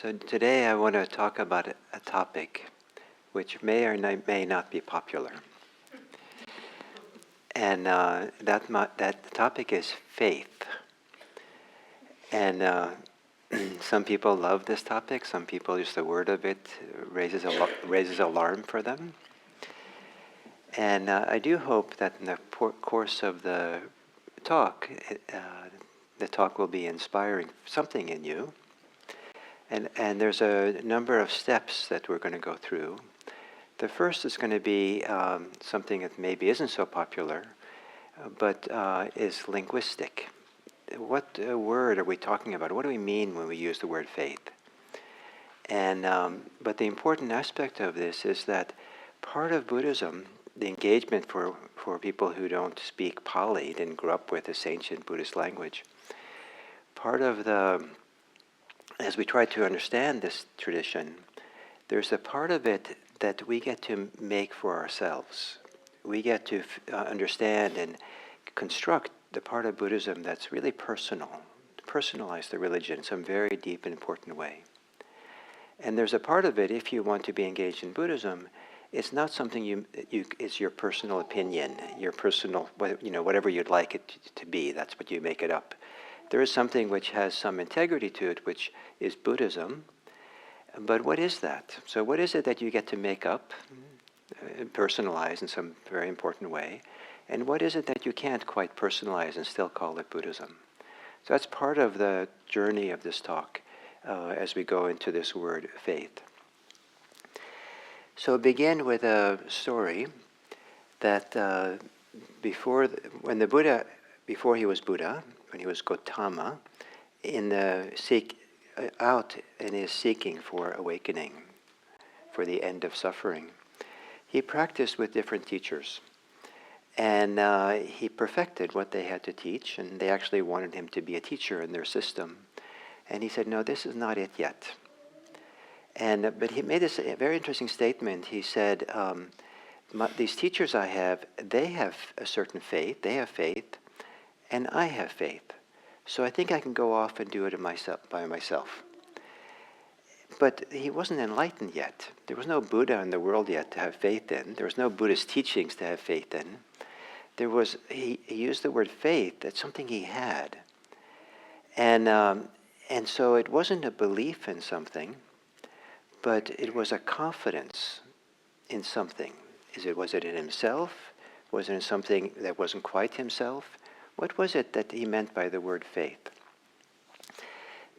So today I want to talk about a topic which may or may not be popular. And that topic is faith. And some people love this topic. Some people, just the word of it raises alarm for them. And I do hope that in the course of the talk will be inspiring something in you. And there's a number of steps that we're going to go through. The first is going to be something that maybe isn't so popular, but is linguistic. What word are we talking about? What do we mean when we use the word faith? And but the important aspect of this is that part of Buddhism, the engagement for people who don't speak Pali, didn't grow up with this ancient Buddhist language, part of as we try to understand this tradition, there's a part of it that we get to make for ourselves. We get to understand and construct the part of Buddhism that's really personal, personalize the religion in some very deep and important way. And there's a part of it, if you want to be engaged in Buddhism, it's not something it's your personal opinion, your personal, whatever you'd like it to be, that's what you make it up. There is something which has some integrity to it, which is Buddhism. But what is that? So what is it that you get to make up, personalize in some very important way? And what is it that you can't quite personalize and still call it Buddhism? So that's part of the journey of this talk as we go into this word faith. So begin with a story that before he was Buddha, when he was Gautama, out in his seeking for awakening, for the end of suffering, he practiced with different teachers. And he perfected what they had to teach, and they actually wanted him to be a teacher in their system. And he said, no, this is not it yet. But he made this very interesting statement. He said, these teachers I have, they have a certain faith, they have faith, and I have faith. So I think I can go off and do it by myself. But he wasn't enlightened yet. There was no Buddha in the world yet to have faith in. There was no Buddhist teachings to have faith in. He used the word faith, that's something he had. And so it wasn't a belief in something, but it was a confidence in something. Was it in himself? Was it in something that wasn't quite himself? What was it that he meant by the word faith?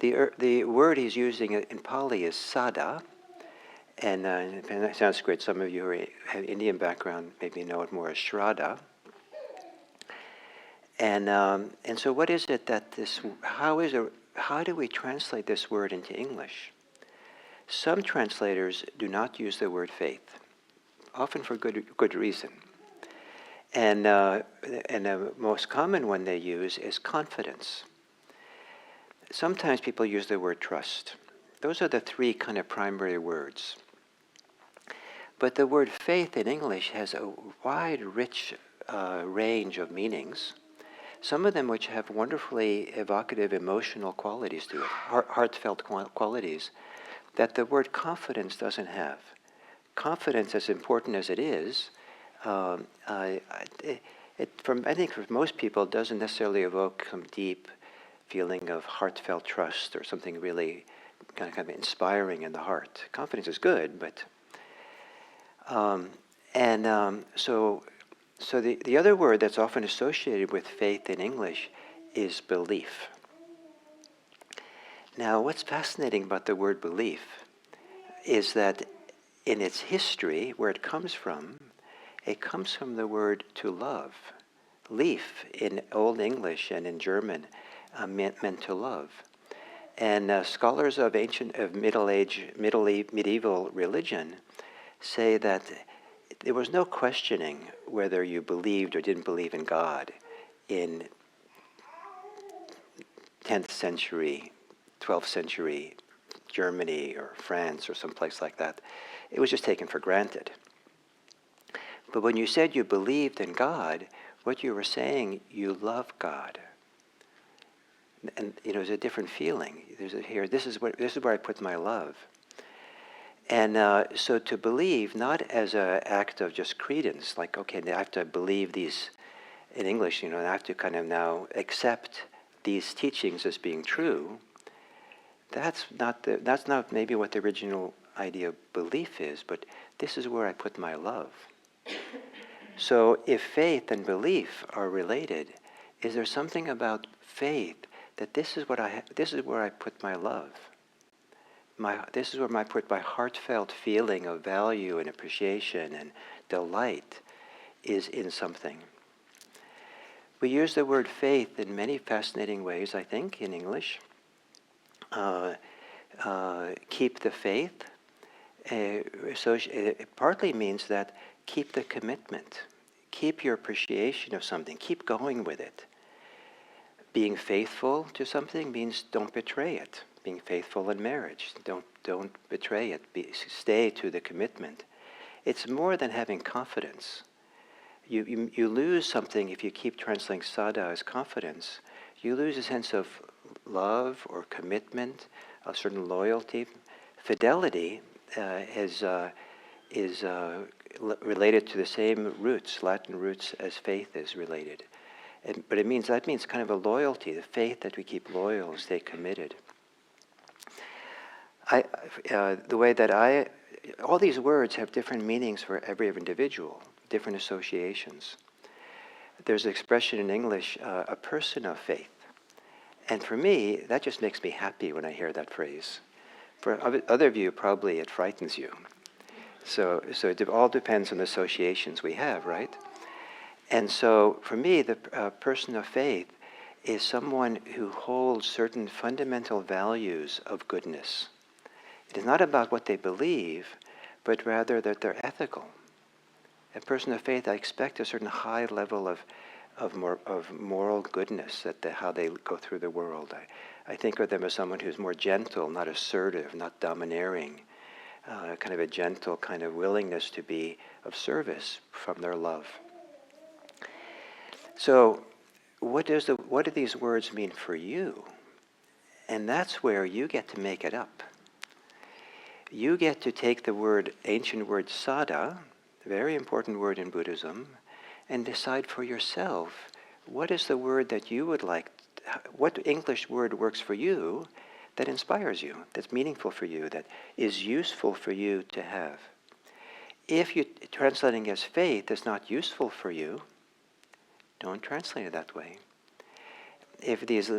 The word he's using in Pali is sada, and in Sanskrit, some of you who have Indian background maybe know it more as shraddha. And so what is it that how do we translate this word into English? Some translators do not use the word faith, often for good reason. And the most common one they use is confidence. Sometimes people use the word trust. Those are the three kind of primary words. But the word faith in English has a wide, rich range of meanings. Some of them which have wonderfully evocative emotional qualities to it, heartfelt qualities, that the word confidence doesn't have. Confidence, as important as it is, I think for most people, it doesn't necessarily evoke some deep feeling of heartfelt trust or something really kind of inspiring in the heart. Confidence is good, but so the other word that's often associated with faith in English is belief. Now, what's fascinating about the word belief is that in its history, where it comes from the word to love. Lief in Old English and in German meant to love. And scholars of medieval religion say that there was no questioning whether you believed or didn't believe in God in 10th century, 12th century Germany or France or someplace like that. It was just taken for granted. But when you said you believed in God, what you were saying, you love God. And there's a different feeling. This is where I put my love. And so to believe, not as an act of just credence, like, okay, I have to believe these, in English, I have to kind of now accept these teachings as being true. That's not maybe what the original idea of belief is, but this is where I put my love. So if faith and belief are related, is there something about faith that this is where I put my love? This is where I put my heartfelt feeling of value and appreciation and delight is in something. We use the word faith in many fascinating ways, I think, in English. Keep the faith. It partly means that keep the commitment. Keep your appreciation of something. Keep going with it. Being faithful to something means don't betray it. Being faithful in marriage, don't betray it. Stay to the commitment. It's more than having confidence. You lose something if you keep translating sada as confidence. You lose a sense of love or commitment, a certain loyalty. Fidelity is related to the same roots, Latin roots, as faith is related. But that means kind of a loyalty, the faith that we keep loyal, stay committed. All these words have different meanings for every individual, different associations. There's an expression in English, a person of faith. And for me, that just makes me happy when I hear that phrase. For other of you, probably it frightens you. So it all depends on the associations we have, right? And so for me, the person of faith is someone who holds certain fundamental values of goodness. It is not about what they believe, but rather that they're ethical. A person of faith, I expect a certain high level of moral goodness, how they go through the world. I think of them as someone who's more gentle, not assertive, not domineering, kind of a gentle kind of willingness to be of service from their love. So what do these words mean for you? And that's where you get to make it up. You get to take the ancient word sada, a very important word in Buddhism, and decide for yourself, what is the word that you would like, what English word works for you that inspires you, that's meaningful for you, that is useful for you to have. If you translating as faith is not useful for you, don't translate it that way. If these,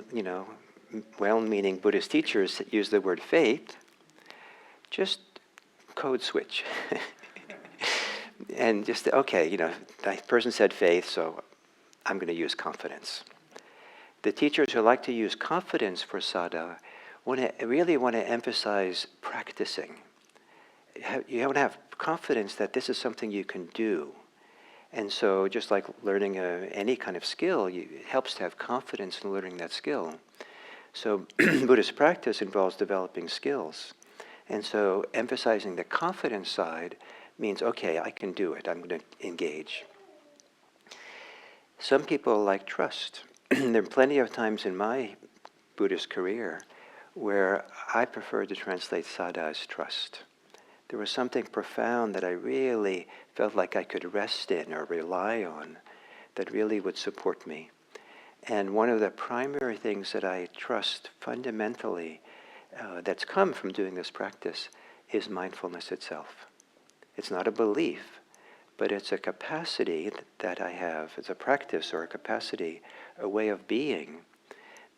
well-meaning Buddhist teachers use the word faith, just code switch. And just, okay, that person said faith, so I'm going to use confidence. The teachers who like to use confidence for sada really want to emphasize practicing. You want to have confidence that this is something you can do. And so just like learning any kind of skill, it helps to have confidence in learning that skill. So Buddhist practice involves developing skills. And so emphasizing the confidence side means, okay, I can do it. I'm going to engage. Some people like trust. There are plenty of times in my Buddhist career where I prefer to translate sada as trust. There was something profound that I really felt like I could rest in or rely on that really would support me. And one of the primary things that I trust fundamentally that's come from doing this practice is mindfulness itself. It's not a belief, but it's a capacity that I have. It's a practice or a capacity, a way of being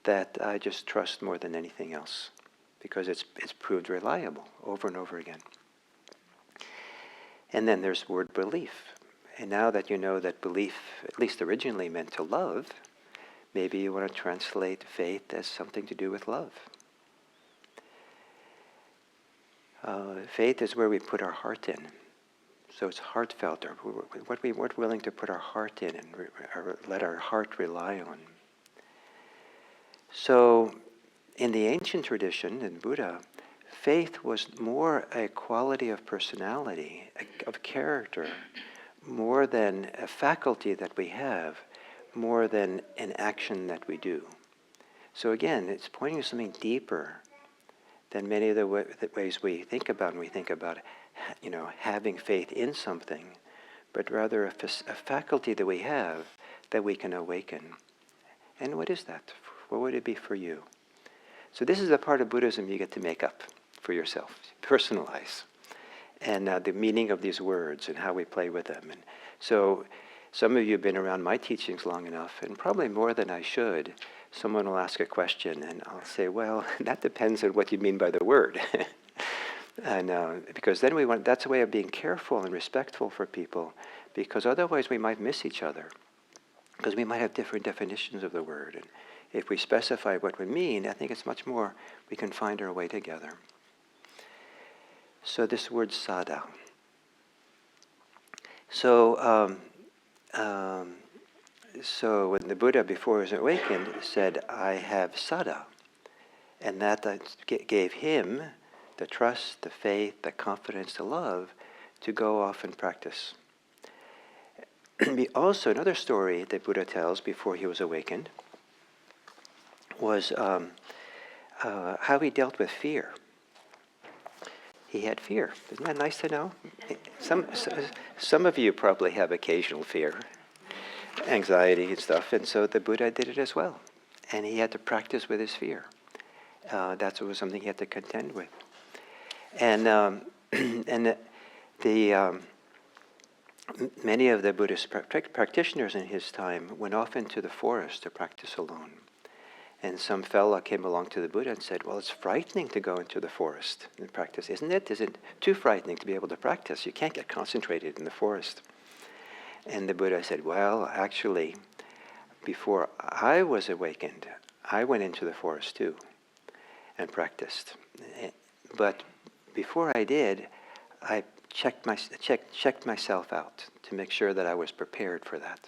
that I just trust more than anything else because it's proved reliable over and over again. And then there's word belief. And now that you know that belief, at least originally meant to love, maybe you want to translate faith as something to do with love. Faith is where we put our heart in. So it's heartfelt, or what we're willing to put our heart in and let our heart rely on. So in the ancient tradition, in Buddha, faith was more a quality of personality, of character, more than a faculty that we have, more than an action that we do. So again, it's pointing to something deeper than many of the ways we think about when we think about, having faith in something, but rather a faculty that we have that we can awaken. And what is that? What would it be for you? So this is a part of Buddhism you get to make up for yourself, personalize, and the meaning of these words and how we play with them. And so some of you have been around my teachings long enough, and probably more than I should. Someone will ask a question, and I'll say, well, that depends on what you mean by the word. And because then that's a way of being careful and respectful for people, because otherwise we might miss each other, because we might have different definitions of the word. And if we specify what we mean, I think it's much more, we can find our way together. So this word sada. So when the Buddha, before he was awakened, said, I have sada, and that gave him the trust, the faith, the confidence, the love to go off and practice. Also, another story that Buddha tells before he was awakened was how he dealt with fear. He had fear. Isn't that nice to know? Some of you probably have occasional fear, anxiety and stuff, and so the Buddha did it as well. And he had to practice with his fear. That was something he had to contend with. And many of the Buddhist practitioners in his time went off into the forest to practice alone. And some fella came along to the Buddha and said, well, it's frightening to go into the forest and practice, isn't it? Is it too frightening to be able to practice? You can't get concentrated in the forest. And the Buddha said, well, actually, before I was awakened, I went into the forest too and practiced. But before I did, I checked myself out to make sure that I was prepared for that.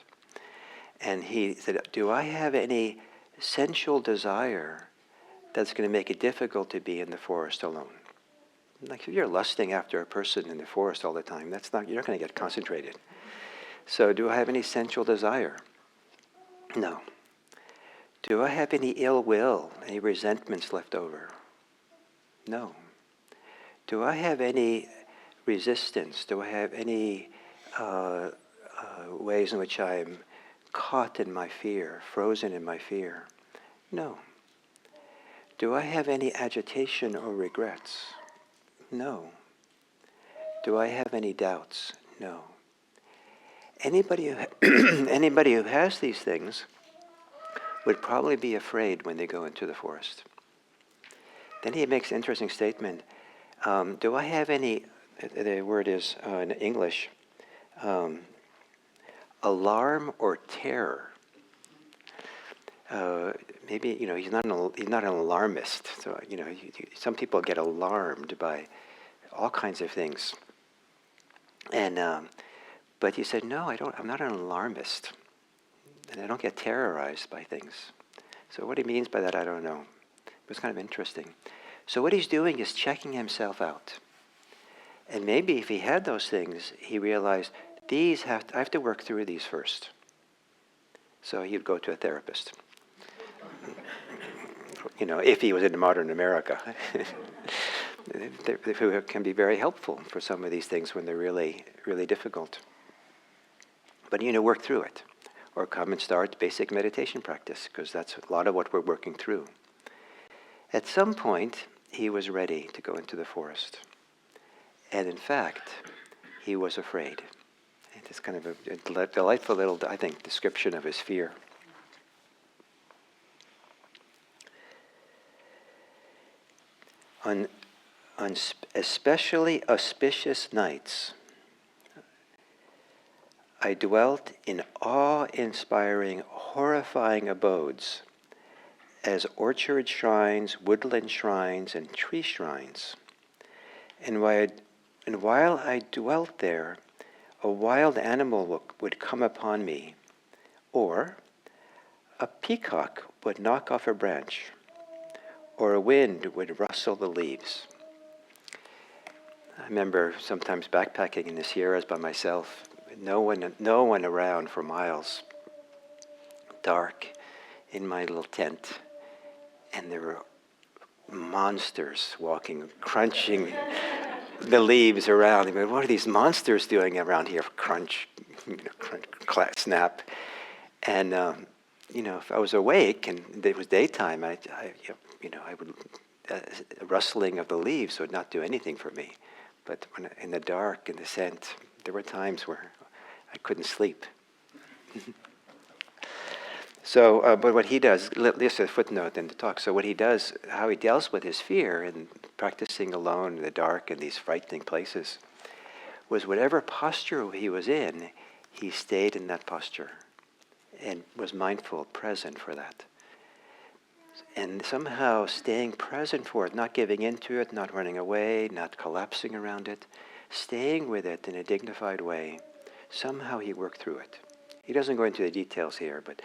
And he said, do I have any sensual desire that's going to make it difficult to be in the forest alone? Like if you're lusting after a person in the forest all the time, you're not going to get concentrated. So do I have any sensual desire? No. Do I have any ill will, any resentments left over? No. Do I have any resistance? Do I have any ways in which I'm caught in my fear, frozen in my fear? No. Do I have any agitation or regrets? No. Do I have any doubts? No. Anybody who has these things would probably be afraid when they go into the forest. Then he makes an interesting statement. Do I have any, the word is in English, alarm or terror? Maybe he's not an alarmist. So some people get alarmed by all kinds of things. And but he said, no, I'm not an alarmist, and I don't get terrorized by things. So what he means by that, I don't know. It was kind of interesting. So what he's doing is checking himself out. And maybe if he had those things, he realized, I have to work through these first. So he'd go to a therapist. If he was in modern America. Who can be very helpful for some of these things when they're really, really difficult. But work through it. Or come and start basic meditation practice, because that's a lot of what we're working through. At some point, he was ready to go into the forest. And in fact, he was afraid. It's kind of a delightful little, I think, description of his fear. On especially auspicious nights, I dwelt in awe-inspiring, horrifying abodes, as orchard shrines, woodland shrines, and tree shrines. And while I dwelt there, a wild animal would come upon me, or a peacock would knock off a branch, or a wind would rustle the leaves. I remember sometimes backpacking in the Sierras by myself, no one around for miles, dark, in my little tent, and there were monsters walking, crunching the leaves around. What are these monsters doing around here? Crunch, crunch, clap, snap. And if I was awake and it was daytime, I would rustling of the leaves would not do anything for me. But when in the dark, in the scent, there were times where I couldn't sleep. So, but what he does, this is a footnote in the talk. So what he does, how he deals with his fear and practicing alone in the dark in these frightening places, was whatever posture he was in, he stayed in that posture and was mindful, present for that. And somehow staying present for it, not giving into it, not running away, not collapsing around it, staying with it in a dignified way, somehow he worked through it. He doesn't go into the details here, but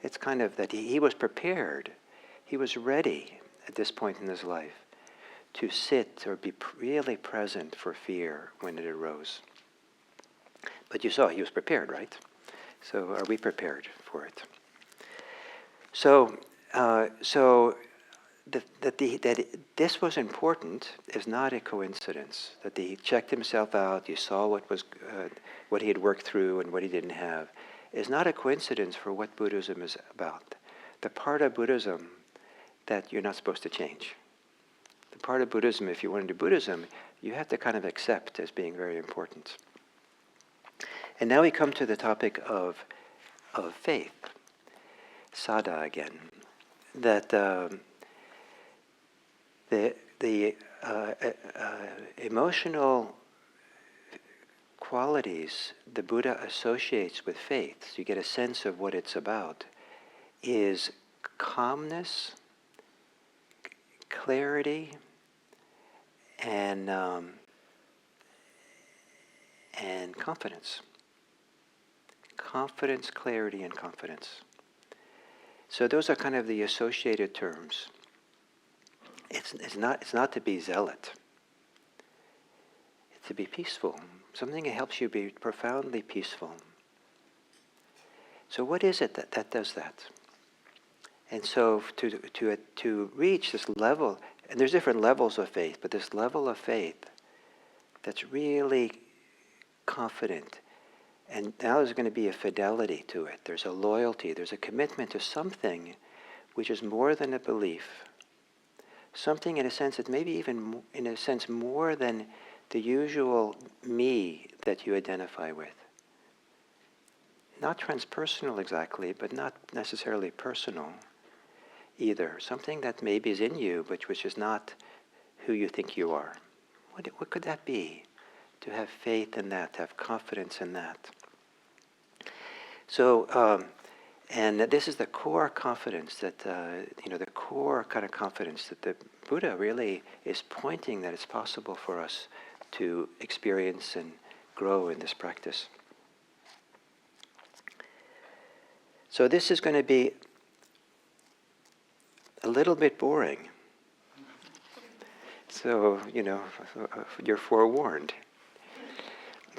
it's kind of that he was prepared. He was ready at this point in his life to sit or be really present for fear when it arose. But you saw he was prepared, right? So are we prepared for it? So that this was important is not a coincidence. That he checked himself out, you saw what he had worked through and what he didn't have, is not a coincidence for what Buddhism is about. The part of Buddhism that you're not supposed to change. The part of Buddhism, if you want to do Buddhism, you have to kind of accept as being very important. And now we come to the topic of faith, sada again. That the emotional qualities the Buddha associates with faith, so you get a sense of what it's about, is calmness, clarity, and confidence. Confidence, clarity, and confidence. So those are kind of the associated terms. It's not to be zealot. It's to be peaceful. Something that helps you be profoundly peaceful. So what is it that does that? And so to reach this level, and there's different levels of faith, but this level of faith that's really confident, and now there's going to be a fidelity to it. There's a loyalty. There's a commitment to something which is more than a belief. Something in a sense that maybe even in a sense more than the usual me that you identify with. Not transpersonal exactly, but not necessarily personal either. Something that maybe is in you, but which is not who you think you are. What could that be? To have faith in that, to have confidence in that. So, and this is the core confidence that, the core kind of confidence that the Buddha really is pointing that it's possible for us to experience and grow in this practice. So this is going to be a little bit boring. So, you're forewarned.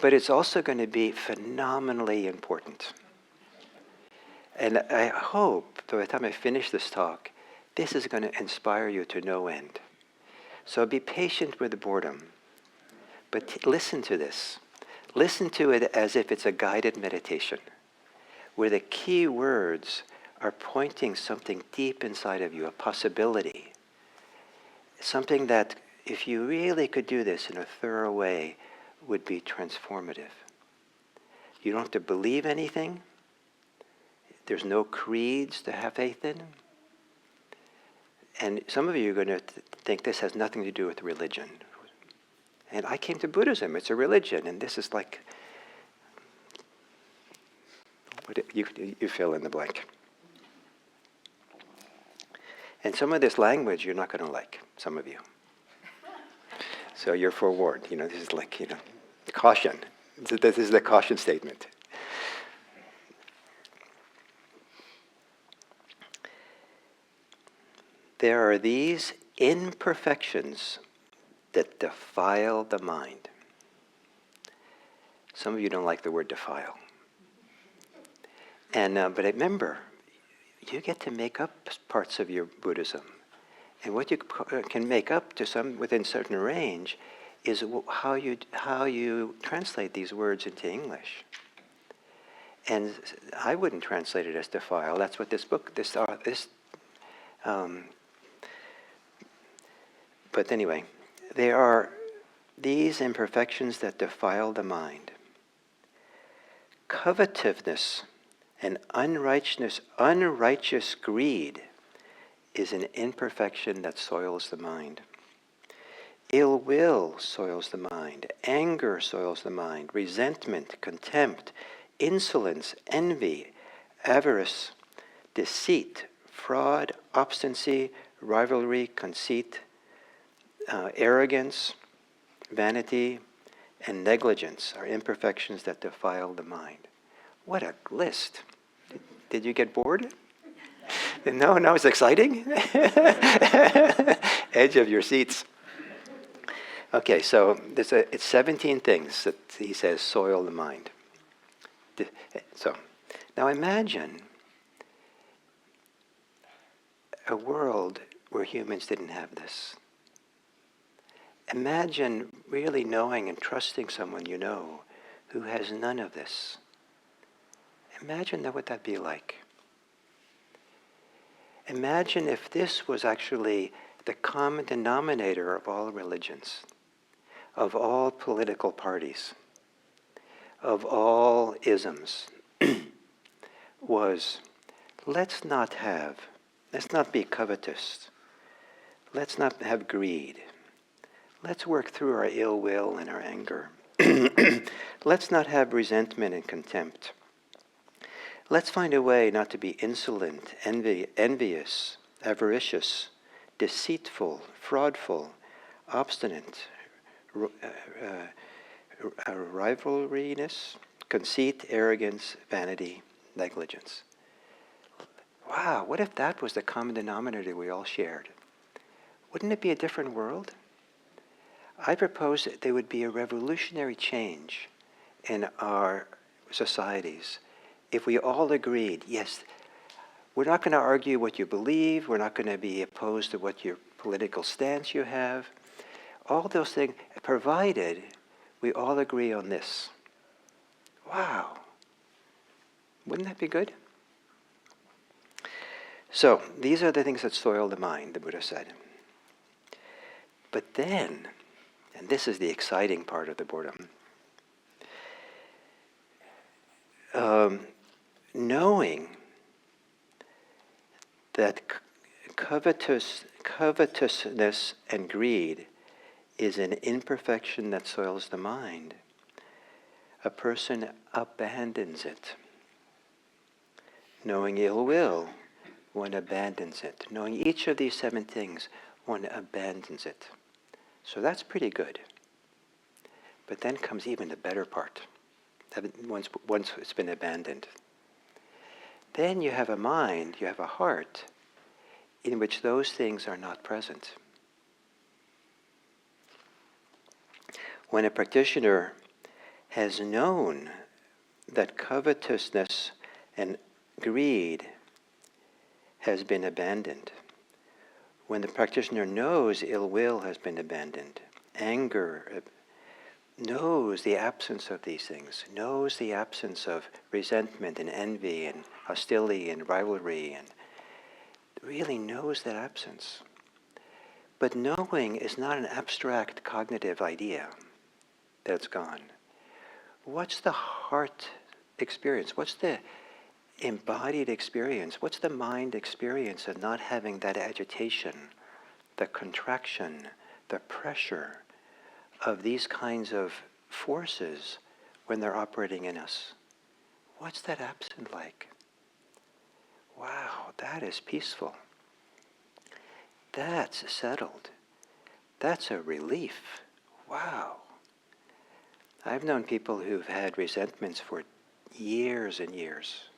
But it's also going to be phenomenally important. And I hope, by the time I finish this talk, this is going to inspire you to no end. So be patient with the boredom. But listen to this. Listen to it as if it's a guided meditation, where the key words are pointing something deep inside of you, a possibility. Something that, if you really could do this in a thorough way, would be transformative. You don't have to believe anything. There's no creeds to have faith in. And some of you are going to think this has nothing to do with religion. And I came to Buddhism. It's a religion. And this is like, you fill in the blank. And some of this language you're not going to like, some of you. So you're forewarned. This is like, caution. This is the caution statement. There are these imperfections that defile the mind. Some of you don't like the word defile. And but remember, you get to make up parts of your Buddhism. And what you can make up to some within certain range is how you translate these words into English. And I wouldn't translate it as defile. That's what this book, but anyway, there are these imperfections that defile the mind. Covetousness and unrighteous greed is an imperfection that soils the mind. Ill will soils the mind. Anger soils the mind. Resentment, contempt, insolence, envy, avarice, deceit, fraud, obstinacy, rivalry, conceit, arrogance, vanity, and negligence are imperfections that defile the mind. What a list. Did you get bored? No, it's exciting. Edge of your seats. Okay, so it's 17 things that he says soil the mind. So, now imagine a world where humans didn't have this. Imagine really knowing and trusting someone you know who has none of this. Imagine what that be like. Imagine if this was actually the common denominator of all religions, of all political parties, of all isms, was let's not be covetous, let's not have greed, let's work through our ill will and our anger, let's not have resentment and contempt. Let's find a way not to be insolent, envious, avaricious, deceitful, fraudful, obstinate, rivalryness, conceit, arrogance, vanity, negligence. Wow, what if that was the common denominator we all shared? Wouldn't it be a different world? I propose that there would be a revolutionary change in our societies if we all agreed, yes, we're not going to argue what you believe, we're not going to be opposed to what your political stance you have, all those things, provided we all agree on this. Wow. Wouldn't that be good? So, these are the things that soil the mind, the Buddha said. But then, and this is the exciting part of the boredom, knowing that covetousness and greed is an imperfection that soils the mind, a person abandons it. Knowing ill will, one abandons it. Knowing each of these 7 things, one abandons it. So that's pretty good. But then comes even the better part. Once it's been abandoned. Then you have a mind, you have a heart, in which those things are not present. When a practitioner has known that covetousness and greed has been abandoned, when the practitioner knows ill will has been abandoned, anger, knows the absence of these things, knows the absence of resentment and envy and hostility and rivalry, and really knows that absence. But knowing is not an abstract cognitive idea that it's gone. What's the heart experience? What's the embodied experience? What's the mind experience of not having that agitation, the contraction, the pressure of these kinds of forces when they're operating in us? What's that absent like? Wow, that is peaceful. That's settled. That's a relief. Wow. I've known people who've had resentments for years and years.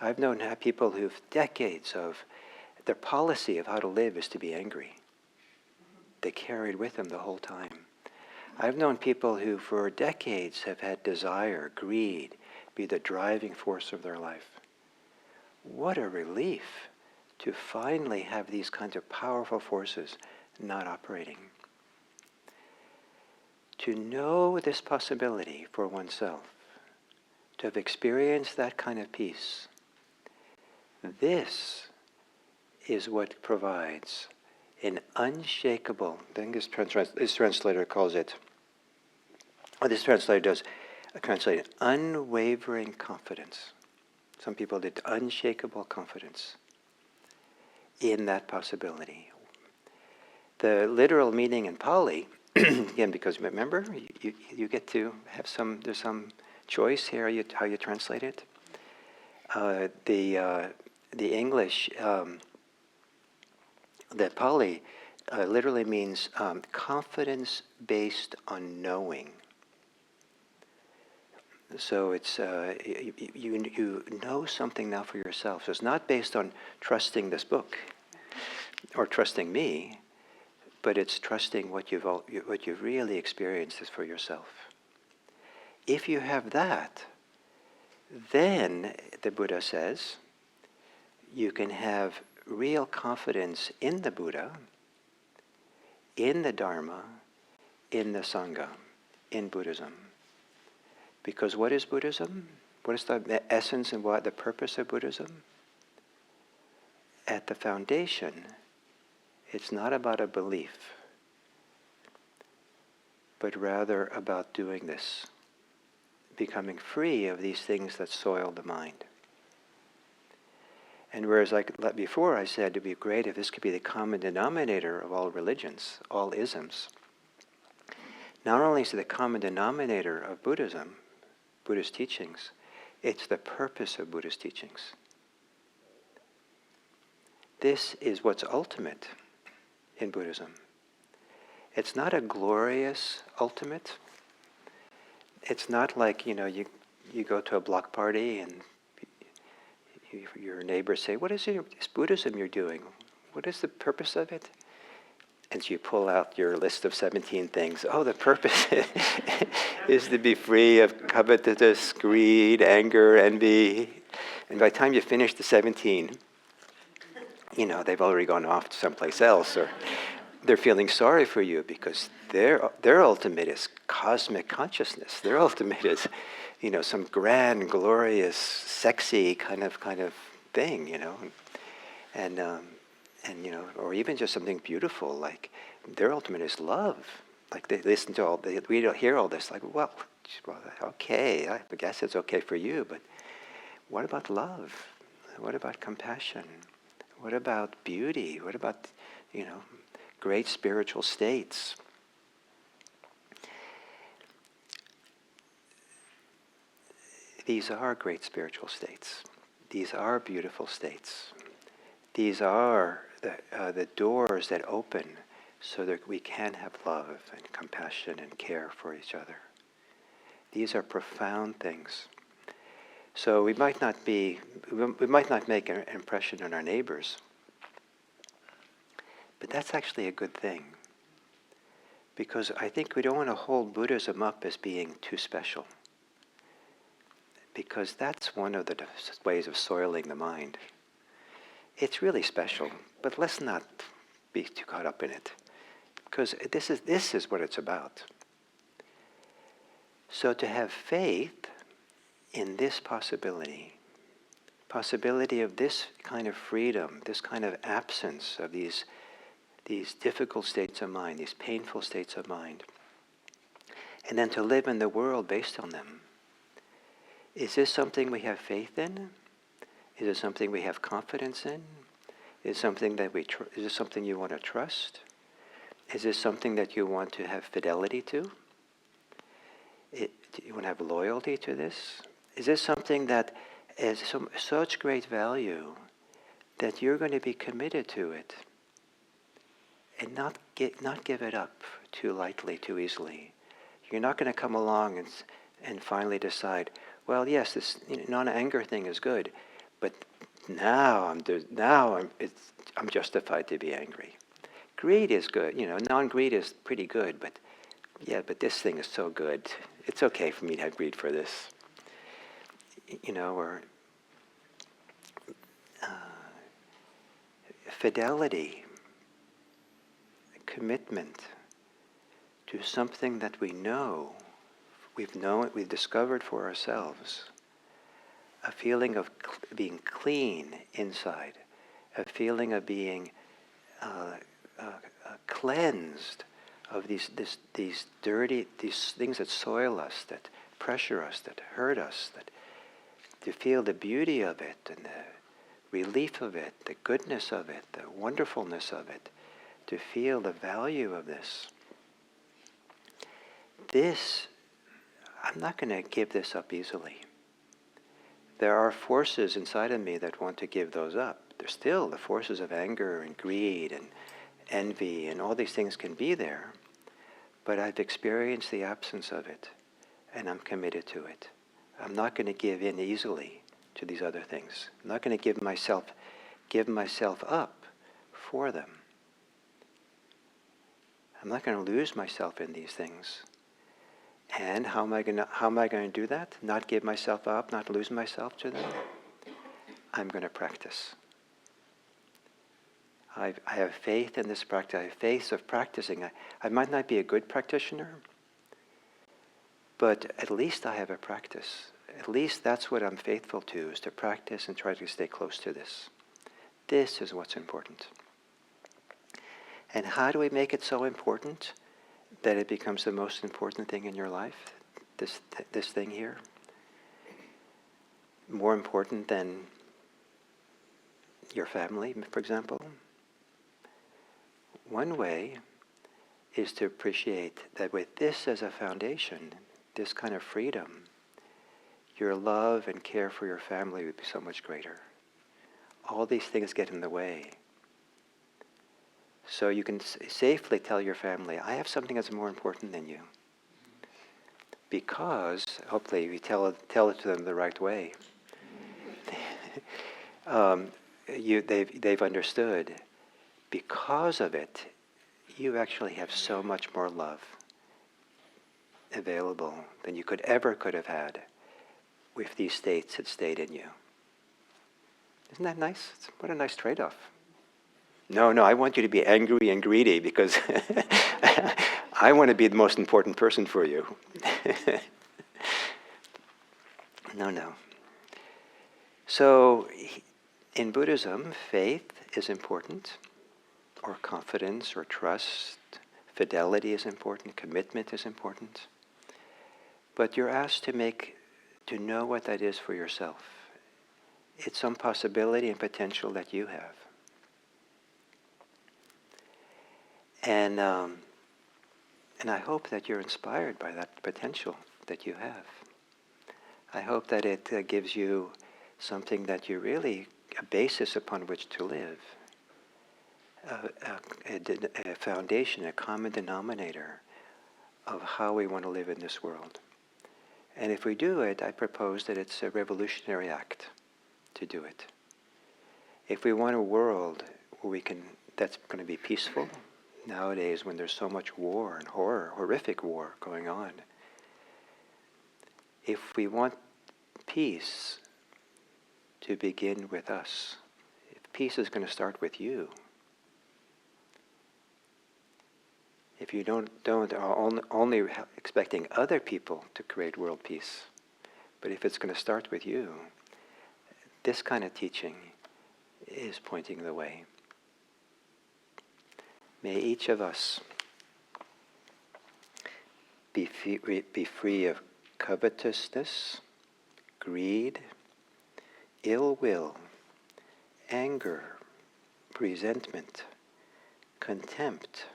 I've known people who've decades of their policy of how to live is to be angry. They carried with them the whole time. I've known people who for decades have had desire, greed, be the driving force of their life. What a relief to finally have these kinds of powerful forces not operating. To know this possibility for oneself, to have experienced that kind of peace, this is what provides an unshakable, I think this translator calls it, or this translator does translate unwavering confidence. Some people did unshakable confidence in that possibility. The literal meaning in Pali, again, because remember, you get to have there's some choice here how you translate it. The English, the Pali literally means confidence based on knowing. So it's you know something now for yourself. So it's not based on trusting this book or trusting me, but it's trusting what you've really experienced is for yourself. If you have that, then the Buddha says you can have real confidence in the Buddha, in the Dharma, in the Sangha, in Buddhism. Because what is Buddhism? What is the essence and what the purpose of Buddhism? At the foundation, it's not about a belief, but rather about doing this, becoming free of these things that soil the mind. And whereas like before I said it'd be great if this could be the common denominator of all religions, all isms, not only is it the common denominator of Buddhism, Buddhist teachings, it's the purpose of Buddhist teachings. This is what's ultimate in Buddhism. It's not a glorious ultimate. It's not like, you go to a block party and your neighbors say, what is this Buddhism you're doing? What is the purpose of it? And so you pull out your list of 17 things. Oh, the purpose is to be free of covetousness, greed, anger, envy. And by the time you finish the 17, they've already gone off to someplace else, or they're feeling sorry for you because their ultimate is cosmic consciousness. Their ultimate is, some grand, glorious, sexy kind of thing, and or even just something beautiful, like their ultimate is love. Like they listen to we don't hear all this, like, well, okay, I guess it's okay for you, but what about love? What about compassion? What about beauty? What about, great spiritual states? These are great spiritual states. These are beautiful states. These are the doors that open so that we can have love and compassion and care for each other. These are profound things. So we might not make an impression on our neighbors, but that's actually a good thing. Because I think we don't want to hold Buddhism up as being too special. Because that's one of the ways of soiling the mind. It's really special, but let's not be too caught up in it. Because this is what it's about. So to have faith in this possibility of this kind of freedom, this kind of absence of these difficult states of mind, these painful states of mind, and then to live in the world based on them. Is this something we have faith in? Is it something we have confidence in? Is it something that is this something you want to trust? Is this something that you want to have fidelity to? Do you want to have loyalty to this? Is this something that is such great value that you're going to be committed to it and not give it up too lightly, too easily? You're not going to come along and finally decide, well, yes, this non-anger thing is good, but now I'm justified to be angry. Greed is good, non-greed is pretty good, but this thing is so good. It's okay for me to have greed for this, or fidelity, commitment to something that we know, we've discovered for ourselves, a feeling of being clean inside, a feeling of being cleansed of these dirty, these things that soil us, that pressure us, that hurt us, that to feel the beauty of it and the relief of it, the goodness of it, the wonderfulness of it, to feel the value of this. This, I'm not going to give this up easily. There are forces inside of me that want to give those up. There's still the forces of anger and greed and envy and all these things can be there, but I've experienced the absence of it and I'm committed to it. I'm not going to give in easily to these other things. I'm not going to give myself up for them. I'm not going to lose myself in these things. And how am I going to do that? Not give myself up, not lose myself to them? I'm going to practice. I have faith in this practice. I have faith of practicing. I might not be a good practitioner, but at least I have a practice. At least that's what I'm faithful to, is to practice and try to stay close to this. This is what's important. And how do we make it so important that it becomes the most important thing in your life? This thing here? More important than your family, for example? One way is to appreciate that with this as a foundation, this kind of freedom, your love and care for your family would be so much greater. All these things get in the way. So you can safely tell your family, I have something that's more important than you. Because, hopefully, you tell it to them the right way. They've understood. Because of it, you actually have so much more love available than you could have had if these states had stayed in you. Isn't that nice? What a nice trade-off. No, I want you to be angry and greedy because I want to be the most important person for you. No. So, in Buddhism, faith is important, or confidence, or trust. Fidelity is important, commitment is important. But you're asked to know what that is for yourself. It's some possibility and potential that you have. And I hope that you're inspired by that potential that you have. I hope that it gives you something that you really, a basis upon which to live, a foundation, a common denominator of how we want to live in this world. And if we do it, I propose that it's a revolutionary act to do it. If we want a world where that's going to be peaceful, nowadays when there's so much war and horrific war going on, if we want peace to begin with us, if peace is going to start with you, if you don't are only expecting other people to create world peace, but if it's going to start with you, this kind of teaching is pointing the way. May each of us be free of covetousness, greed, ill will, anger, resentment, contempt,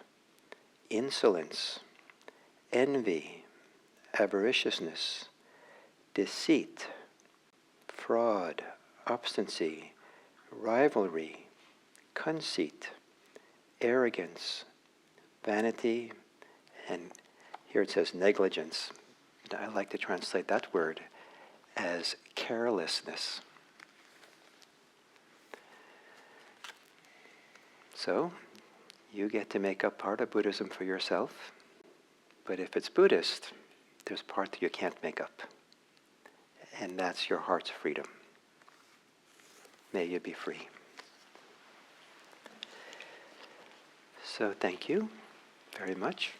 insolence, envy, avariciousness, deceit, fraud, obstinacy, rivalry, conceit, arrogance, vanity, and here it says negligence. I like to translate that word as carelessness. So, you get to make up part of Buddhism for yourself, but if it's Buddhist, there's part that you can't make up, and that's your heart's freedom. May you be free. So thank you very much.